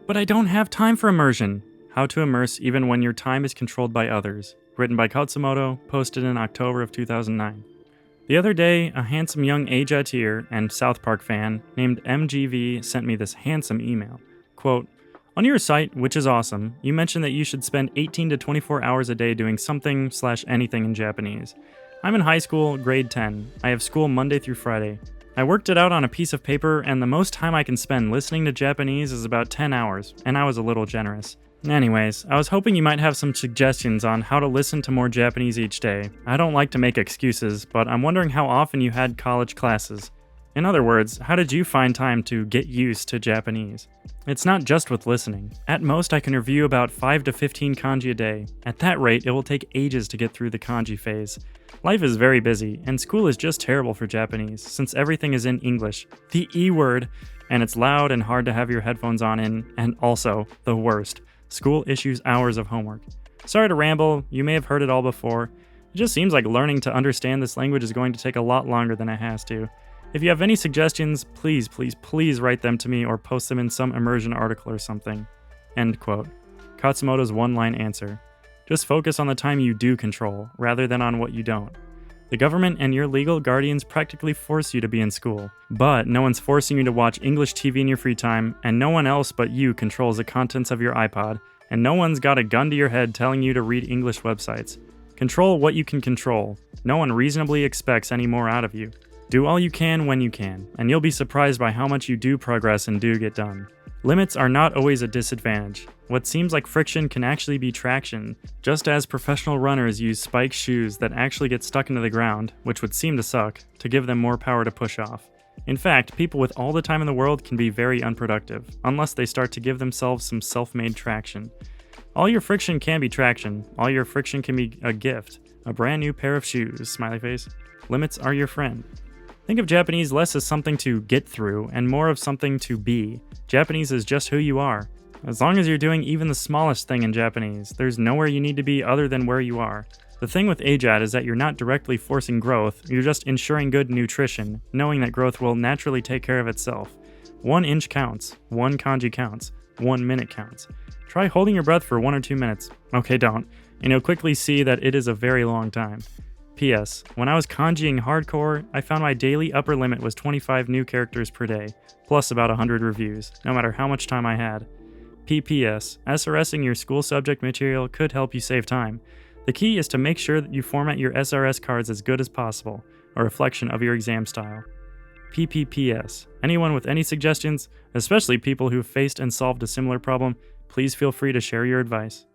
But I don't have time for immersion. How to immerse even when your time is controlled by others. Written by Khatzumoto, posted in October of 2009. The other day, a handsome young ATTRIBUTION and South Park fan named MGV sent me this handsome email. Quote, "On your site, which is awesome, you mentioned that you should spend 18 to 24 hours a day doing something/anything in Japanese. I'm in high school, grade 10. I have school Monday through Friday. I worked it out on a piece of paper, and the most time I can spend listening to Japanese is about 10 hours, and I was a little generous. Anyways, I was hoping you might have some suggestions on how to listen to more Japanese each day. I don't like to make excuses, but I'm wondering how often you had college classes. In other words, how did you find time to get used to Japanese? It's not just with listening. At most, I can review about 5 to 15 kanji a day. At that rate, it will take ages to get through the kanji phase. Life is very busy, and school is just terrible for Japanese, since everything is in English, the E word, and it's loud and hard to have your headphones on in, and also, the worst, school issues hours of homework. Sorry to ramble, you may have heard it all before. It just seems like learning to understand this language is going to take a lot longer than it has to. If you have any suggestions, please write them to me or post them in some immersion article or something." End quote. Khatsumoto's one-line answer. Just focus on the time you do control, rather than on what you don't. The government and your legal guardians practically force you to be in school, but no one's forcing you to watch English TV in your free time, and no one else but you controls the contents of your iPod, and no one's got a gun to your head telling you to read English websites. Control what you can control. No one reasonably expects any more out of you. Do all you can when you can, and you'll be surprised by how much you do progress and do get done. Limits are not always a disadvantage. What seems like friction can actually be traction, just as professional runners use spiked shoes that actually get stuck into the ground, which would seem to suck, to give them more power to push off. In fact, people with all the time in the world can be very unproductive, unless they start to give themselves some self-made traction. All your friction can be traction. All your friction can be a gift. A brand new pair of shoes, smiley face. Limits are your friend. Think of Japanese less as something to get through and more of something to be. Japanese is just who you are. As long as you're doing even the smallest thing in Japanese, there's nowhere you need to be other than where you are. The thing with AJATT is that you're not directly forcing growth, you're just ensuring good nutrition, knowing that growth will naturally take care of itself. 1 inch counts, 1 kanji counts, 1 minute counts. Try holding your breath for 1 or 2 minutes. Okay, don't. And you'll quickly see that it is a very long time. P.S. When I was kanjiing hardcore, I found my daily upper limit was 25 new characters per day, plus about 100 reviews, no matter how much time I had. P.P.S. SRSing your school subject material could help you save time. The key is to make sure that you format your SRS cards as good as possible, a reflection of your exam style. P.P.P.S. Anyone with any suggestions, especially people who've faced and solved a similar problem, please feel free to share your advice.